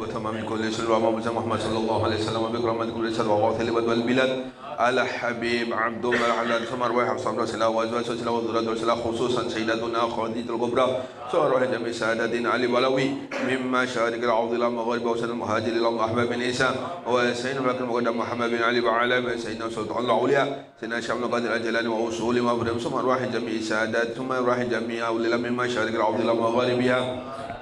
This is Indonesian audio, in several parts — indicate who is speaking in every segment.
Speaker 1: وتمام كل شر وما محمد صلى الله عليه وسلم وبكرامة كل شر وغوث البلد والبلاد على حبيب عبد الله على سمر وحب صبر سلا وزواج سلا وذرات سلا خصوصا سيدتنا خديجة الكبرى صار جميع سادتنا علي ولوي مما شارك العرض الى المغرب وسن المهاجر الى الله احباب بن عيسى وسيدنا الملك المقدم محمد بن علي وعلى سيدنا سلطان العليا سيدنا شامل القادر الجلال واصول وابراهيم ثم ارواح جميع سادات ثم ارواح جميع اولياء مما شارك العرض الى مغاربها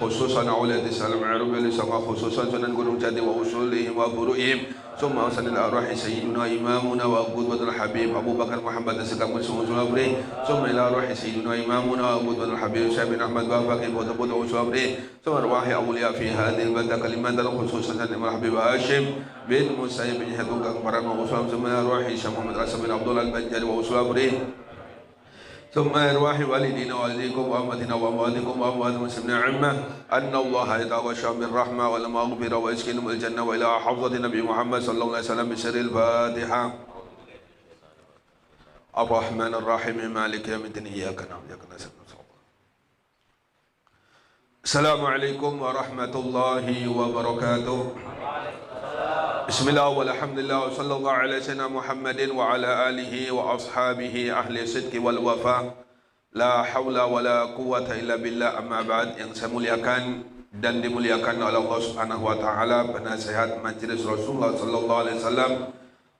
Speaker 1: خصوصا اولاد السلام عرب لسما خصوصا سنن gunung jati واصولهم وفروعهم ثم وصل الارواح سيدنا امامنا وقدوة الحبيب ابو بكر محمد السكام والسلام ثم الى ارواح سيدنا امامنا وقدوة الحبيب شيخ بن احمد وافق وتبوت وصبره ثم ارواح اولياء في هذه البلده كلمات خصوصا الحبيب هاشم بن مسيب بن حدوك اكبرنا وصلام ثم ارواح شيخ محمد راسل بن عبد الله البنجري وصبره ثم ارواح والدينا والديكم وامتنا وامواتكم واموات المسلمين عامه ان الله يتغشى بالرحمه والمغفره ويسكنهم الجنه والى حفظه النبي محمد صلى الله عليه وسلم بسر الفاتحه. الرحمن الرحيم مالك يوم الدين اياك نعبد واياك نستعين. السلام عليكم ورحمه الله وبركاته. بسم الله والحمد لله وصلى الله على سيدنا محمد وعلى آله وأصحابه أهل الصدق والوفاء لا حول ولا قوة إلا بالله. أما بعد, yang saya muliakan dan dimuliakan oleh Allah Subhanahu wa taala, penasihat Majelis Rasulullah sallallahu alaihi wasallam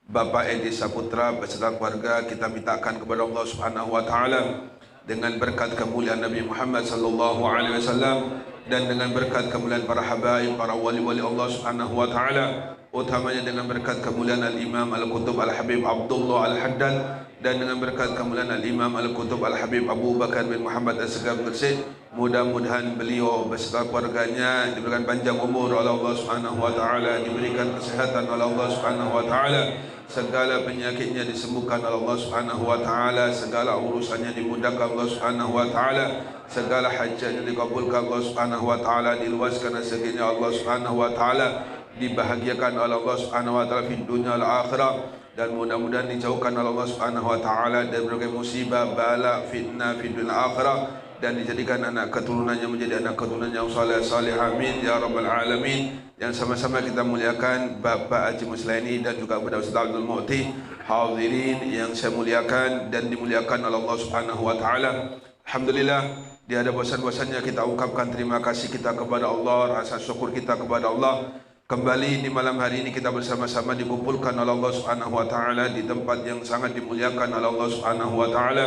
Speaker 1: Bapak Edi Saputra beserta keluarga, kita mintakan kepada Allah Subhanahu wa taala dengan berkat kemuliaan Nabi Muhammad sallallahu alaihi wasallam dan dengan berkat kemuliaan para habaib, para wali-wali Allah Subhanahu wa taala, utamanya dengan berkat kemuliaan Al-Imam Al-Qutub Al-Habib Abdullah Al-Haddad dan dengan berkat kemuliaan Al-Imam Al-Qutub Al-Habib Abu Bakar bin Muhammad As-Segaf Gresik, mudah-mudahan beliau beserta keluarganya diberikan panjang umur oleh Allah Subhanahu wa taala, diberikan kesehatan oleh Allah Subhanahu wa taala, segala penyakitnya disembuhkan oleh Allah Subhanahu wa taala, segala urusannya dimudahkan Allah Subhanahu wa taala, segala hajatnya dikabulkan Allah Subhanahu wa taala, diluaskan rezekinya Allah Subhanahu wa taala, dibahagiakan oleh Allah Subhanahu wa taala di dunia dan akhirat, dan mudah-mudahan dijauhkan oleh Allah Subhanahu wa taala dari berbagai musibah, bala, fitnah di dunia akhirat, dan dijadikan anak keturunannya menjadi anak keturunan yang saleh, amin ya rabbal alamin. Yang sama-sama kita muliakan Bapak Haji Muslaini dan juga kepada Ustaz Abdul Mu'ti, hadirin yang saya muliakan dan dimuliakan oleh Allah Subhanahu wa taala. Alhamdulillah, di ada bosan-bosannya kita ungkapkan terima kasih kita kepada Allah, rasa syukur kita kepada Allah. Kembali di malam hari ini kita bersama-sama dikumpulkan oleh Allah Subhanahu wa taala di tempat yang sangat dimuliakan oleh Allah Subhanahu wa taala.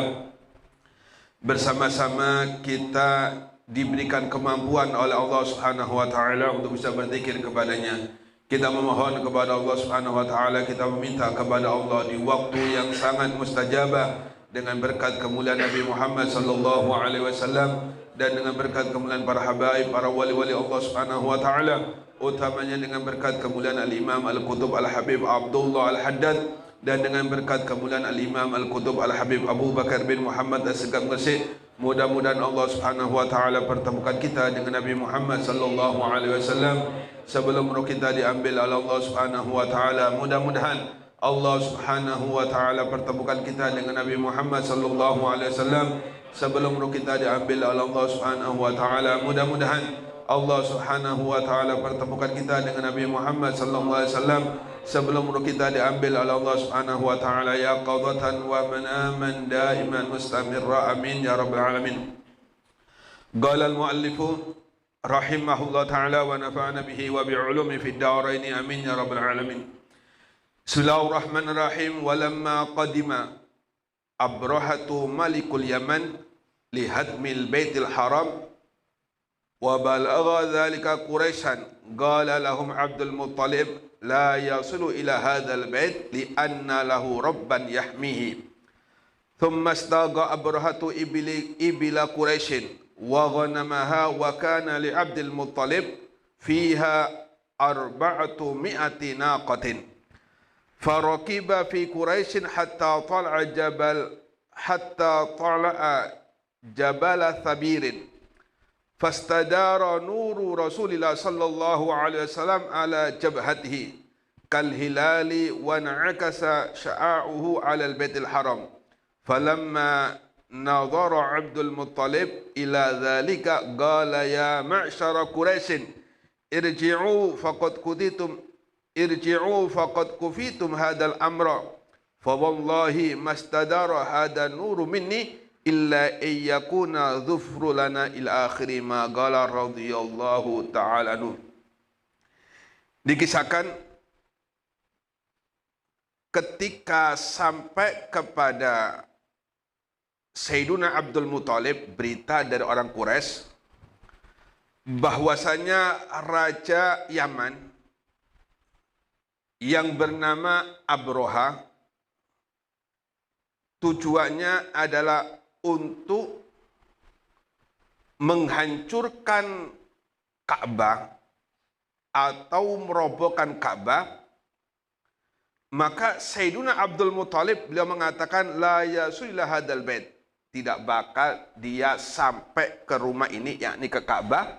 Speaker 1: Bersama-sama kita diberikan kemampuan oleh Allah Subhanahu wa taala untuk bisa berzikir kepadanya. Kita memohon kepada Allah Subhanahu wa taala, kita meminta kepada Allah di waktu yang sangat mustajabah dengan berkat kemuliaan Nabi Muhammad sallallahu alaihi wasallam dan dengan berkat kemuliaan para habaib, para wali-wali Allah Subhanahu wa taala, utamanya dengan berkat kemuliaan Al-Imam Al-Qutub Al-Habib Abdullah Al-Haddad dan dengan berkat kemuliaan Al-Imam Al-Qutub Al-Habib Abu Bakar bin Muhammad As-Segaf Gresik. Mudah-mudahan Allah Subhanahu wa taala pertemukan kita dengan Nabi Muhammad sallallahu alaihi wasallam sebelum roh kita diambil oleh Allah Subhanahu wa taala. Mudah-mudahan Allah Subhanahu wa taala pertemukan kita dengan Nabi Muhammad sallallahu alaihi wasallam sebelum roh kita diambil oleh Allah Subhanahu wa taala. Mudah-mudahan Allah Subhanahu wa taala pertemukan kita dengan Nabi Muhammad sallallahu alaihi wasallam sebelum ruh kita diambil oleh Allah Subhanahu wa taala, ya qadatan wa manaman daiman mustamirra, amin ya rabbal alamin. Qala al-muallif rahimahullah taala wa nafa'ana bihi wa bi'ulumi fid darain, amin ya rabbal alamin. Bismillahirrahmanirrahim. Walamma qadima Abrahatu malikul Yaman li hadmil baitil haram wa balagha dhalika Quraisyan qala lahum Abdul Muttalib la yasilu ila hadzal bait li anna lahu rabban yahmihi. Thumma istaga Abrahatu ibila Quraisyin wa ghanamaha wa kana li Abdul Muttalib fiha 400 naqatin. Farakiba fi Quraisyin hatta tala'a jabala Thabirin. Fastadara nuru Rasulillah sallallahu alaihi wasallam ala jabhatihi kal hilali wa na'akasa sya'a'uhu ala al-baitil haram. Falamma nadhara Abdul Muttalib ila dhalika qala ya ma'syara Quraisyin irji'u faqad kuditum irji'u faqad kufitum hadal amra fa wallahi mastadara hada nuru minni illa ayyakuna dhufru lana ila akhiri ma qala radhiyallahu ta'ala anhu. Dikisahkan ketika sampai kepada Sayyiduna Abdul Muthalib berita dari orang Quraisy bahwasanya Raja Yaman yang bernama Abroha tujuannya adalah untuk menghancurkan Ka'bah atau merobohkan Ka'bah, maka Sayyiduna Abdul Muthalib beliau mengatakan la yasulila hadal bait, tidak bakal dia sampai ke rumah ini, yakni ke Ka'bah,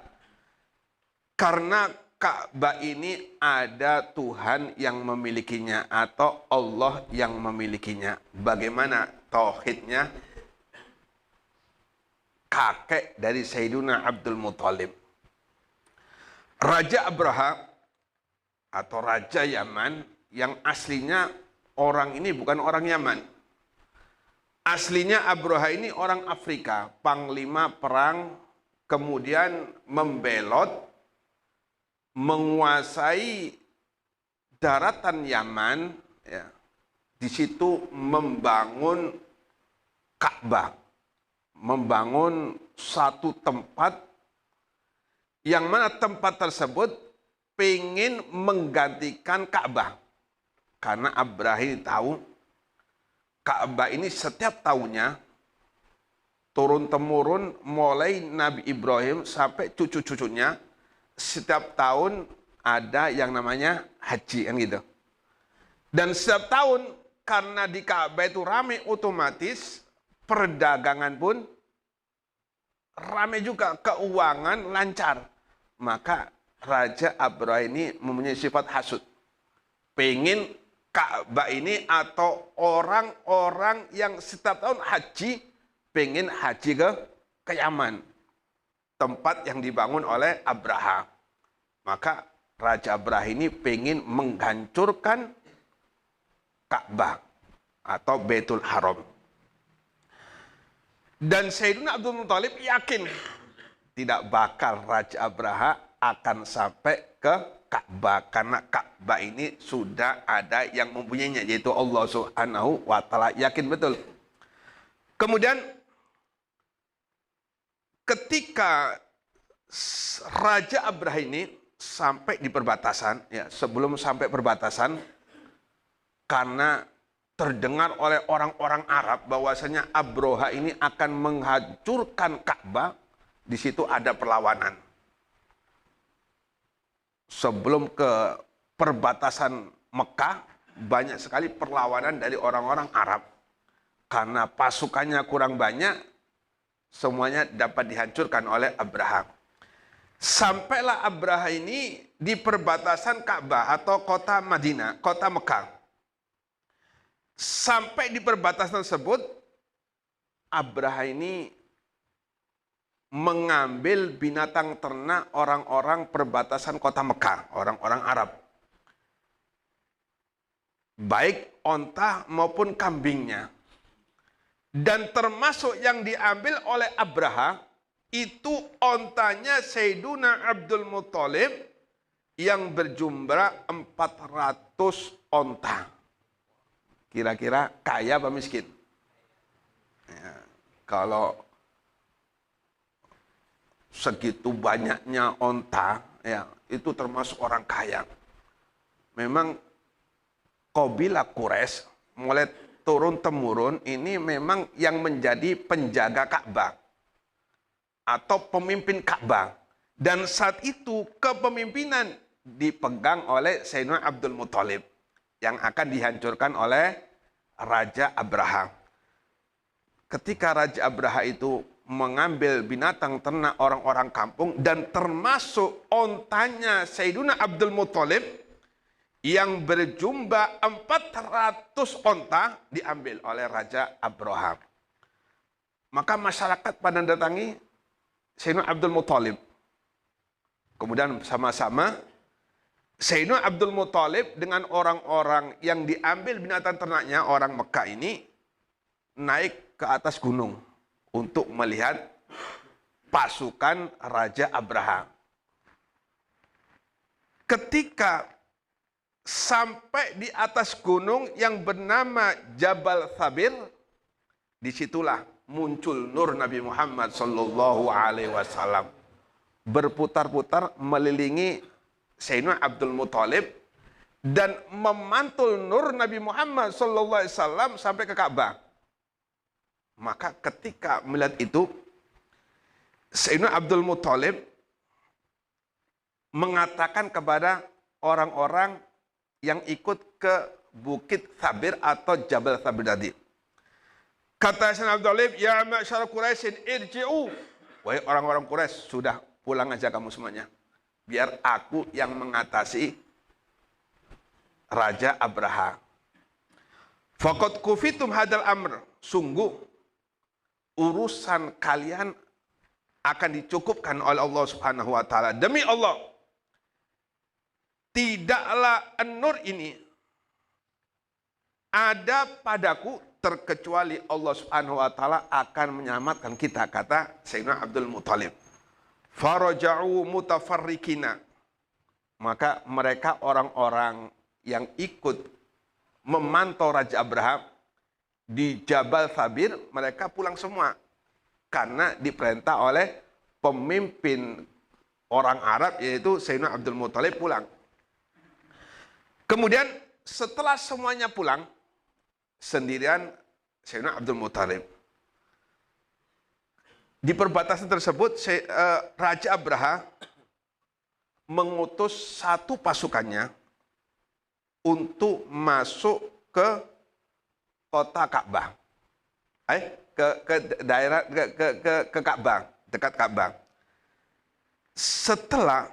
Speaker 1: karena Ka'bah ini ada Tuhan yang memilikinya atau Allah yang memilikinya. Bagaimana tauhidnya kakek dari Sayyiduna Abdul Muthalib? Raja Abraha atau Raja Yaman yang aslinya orang ini bukan orang Yaman. Aslinya Abraha ini orang Afrika, panglima perang, kemudian membelot, menguasai daratan Yaman, ya. Di situ membangun Ka'bah, membangun satu tempat yang mana tempat tersebut pengen menggantikan Ka'bah. Karena Abraha tahu Ka'bah ini setiap tahunnya turun-temurun mulai Nabi Ibrahim sampai cucu-cucunya setiap tahun ada yang namanya haji kan gitu. Dan setiap tahun karena di Ka'bah itu ramai, otomatis perdagangan pun ramai juga, keuangan lancar. Maka Raja Abraha ini mempunyai sifat hasud. Pengen Ka'bah ini atau orang-orang yang setiap tahun haji, pengen haji ke Yaman. Tempat yang dibangun oleh Abraha. Maka Raja Abraha ini pengen menghancurkan Ka'bah atau Baitul Haram. Dan Sayyidina Abdul Muthalib yakin tidak bakal Raja Abraha akan sampai ke Ka'bah, karena Ka'bah ini sudah ada yang mempunyainya, yaitu Allah Subhanahu wa Ta'ala. Yakin betul. Kemudian ketika Raja Abraha ini sampai di perbatasan, ya, sebelum sampai perbatasan, karena terdengar oleh orang-orang Arab bahwasanya Abraha ini akan menghancurkan Ka'bah, di situ ada perlawanan. Sebelum ke perbatasan Mekah, banyak sekali perlawanan dari orang-orang Arab. Karena pasukannya kurang banyak, semuanya dapat dihancurkan oleh Abraha. Sampailah Abraha ini di perbatasan Ka'bah atau kota Madinah, kota Mekah. Sampai di perbatasan tersebut, Abraha ini mengambil binatang ternak orang-orang perbatasan kota Mekah, orang-orang Arab. Baik onta maupun kambingnya. Dan termasuk yang diambil oleh Abraha, itu ontanya Sayyiduna Abdul Muthalib yang berjumlah 400 onta. Kira-kira kaya apa miskin? Ya, kalau segitu banyaknya onta, ya itu termasuk orang kaya. Memang kabilah Quraisy mulai turun-temurun ini memang yang menjadi penjaga Ka'bah atau pemimpin Ka'bah. Dan saat itu kepemimpinan dipegang oleh Sayyidina Abdul Muthalib yang akan dihancurkan oleh Raja Abraha. Ketika Raja Abraha itu mengambil binatang ternak orang-orang kampung dan termasuk ontanya Sayyidina Abdul Muthalib yang berjumlah 400 onta diambil oleh Raja Abraha. Maka masyarakat pada datangi Sayyidina Abdul Muthalib. Kemudian sama-sama Sayyidina Abdul Muthalib dengan orang-orang yang diambil binatang ternaknya, orang Mekah ini, naik ke atas gunung untuk melihat pasukan Raja Abraha. Ketika sampai di atas gunung yang bernama Jabal Thabir, disitulah muncul nur Nabi Muhammad Sallallahu Alaihi Wasallam berputar-putar melilingi Sayyidina Abdul Muthalib dan memantul nur Nabi Muhammad Sallallahu Alaihi Wasallam sampai ke Ka'bah. Maka ketika melihat itu, Sayyidina Abdul Muthalib mengatakan kepada orang-orang yang ikut ke Bukit Thabir atau Jabal Thabir tadi. Kata Sayyidina Abdul Muthalib, "Ya ma'syar Quraisyin irji'u." Wahai orang-orang Quraisy, sudah pulang aja kamu semuanya. Biar aku yang mengatasi Raja Abraha. Faqad kufitum hadal amr. Sungguh urusan kalian akan dicukupkan oleh Allah Subhanahu wa taala. Demi Allah, tidaklah an-nur ini ada padaku terkecuali Allah Subhanahu wa taala akan menyelamatkan kita, kata Sayyidina Abdul Muthalib. Faraja'u mutafarrikina. Maka mereka orang-orang yang ikut memantau Raja Abraha di Jabal Thabir, mereka pulang semua. Karena diperintah oleh pemimpin orang Arab, yaitu Sayyidina Abdul Muthalib, pulang. Kemudian setelah semuanya pulang, sendirian Sayyidina Abdul Muthalib. Di perbatasan tersebut, Raja Abraha mengutus satu pasukannya untuk masuk ke kota Ka'bah. Ke daerah ke Ka'bah, dekat Ka'bah. Setelah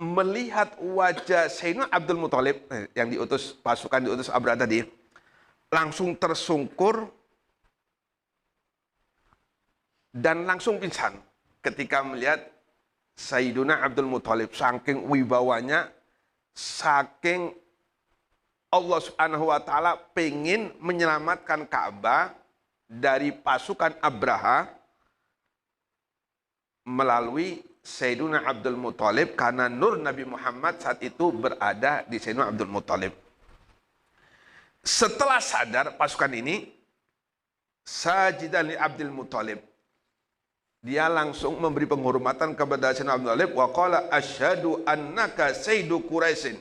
Speaker 1: melihat wajah Sayyidina Abdul Muthalib yang diutus, pasukan diutus Abraha tadi, langsung tersungkur dan langsung pingsan ketika melihat Sayyidina Abdul Muthalib. Saking wibawanya, saking Allah Subhanahu wa taala pengen menyelamatkan Ka'bah dari pasukan Abraha melalui Sayyidina Abdul Muthalib, karena nur Nabi Muhammad saat itu berada di Sayyidina Abdul Muthalib. Setelah sadar pasukan ini, sajidan li Abdul Muthalib, dia langsung memberi penghormatan kepada Sayyidina Abdul Muthalib. Wa qala asyhadu annaka sayyidu Quraisyin.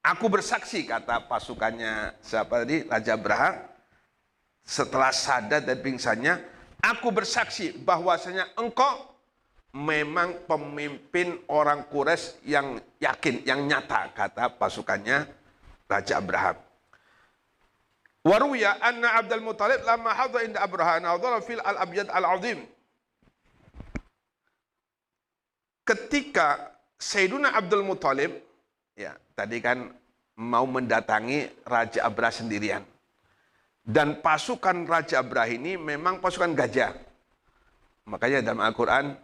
Speaker 1: Aku bersaksi, kata pasukannya siapa tadi, Raja Abraha, setelah sadar dan pingsannya, aku bersaksi bahwasanya engkau memang pemimpin orang Quraisy yang yakin, yang nyata, kata pasukannya Raja Abraha. Waruya anna Abdul Muthalib lamma hadha inda Abraha nadhara fil al-abyad al-azim. Ketika Sayyidina Abdul Muthalib, ya tadi kan mau mendatangi Raja Abraha sendirian. Dan pasukan Raja Abraha ini memang pasukan gajah. Makanya dalam Al-Quran,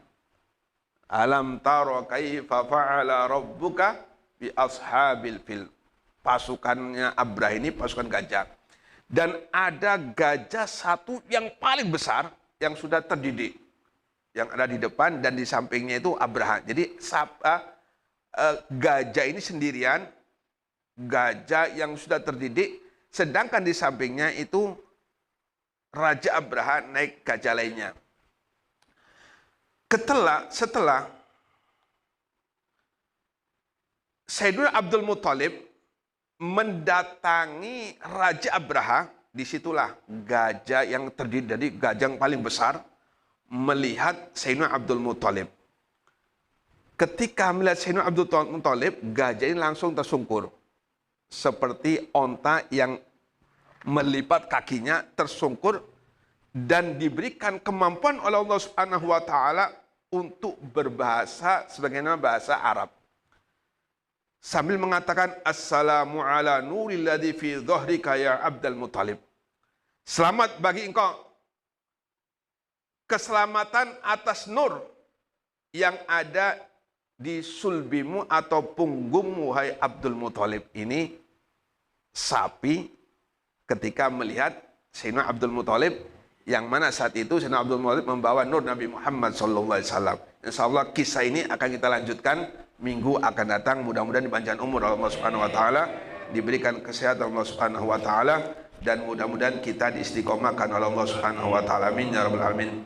Speaker 1: alam taro kaifa fa'ala rabbuka bi ashabil fil. Pasukannya Abraha ini pasukan gajah. Dan ada gajah satu yang paling besar yang sudah terdidik, yang ada di depan dan di sampingnya itu Abraha. Jadi gajah ini sendirian, gajah yang sudah terdidik, sedangkan di sampingnya itu Raja Abraha naik gajah lainnya. Setelah Sayyidina Abdul Muthalib mendatangi Raja Abraha, disitulah gajah yang terdiri dari gajah yang paling besar melihat Sayyidina Abdul Muthalib. Ketika melihat Sayyidina Abdul Muthalib, gajah ini langsung tersungkur. Seperti onta yang melipat kakinya, tersungkur dan diberikan kemampuan oleh Allah Subhanahu wa taala untuk berbahasa sebagaimana bahasa Arab. Sambil mengatakan, Assalamu ala nurilladzi fi dhahrika ya Abdul Muthalib. Selamat bagi engkau, keselamatan atas nur yang ada di sulbimu atau punggungmu hai Abdul Muthalib ini sapi ketika melihat Sayyidina Abdul Muthalib, yang mana saat itu Sayyidina Abdul Muthalib membawa nur Nabi Muhammad sallallahu alaihi wasallam. Insyaallah kisah ini akan kita lanjutkan minggu akan datang. Mudah-mudahan dipanjangkan umur Allah Subhanahu wa taala, diberikan kesehatan Allah Subhanahu wa taala, dan mudah-mudahan kita diistiqomahkan oleh Allah Subhanahu wa taala. Amin ya rabbal alamin.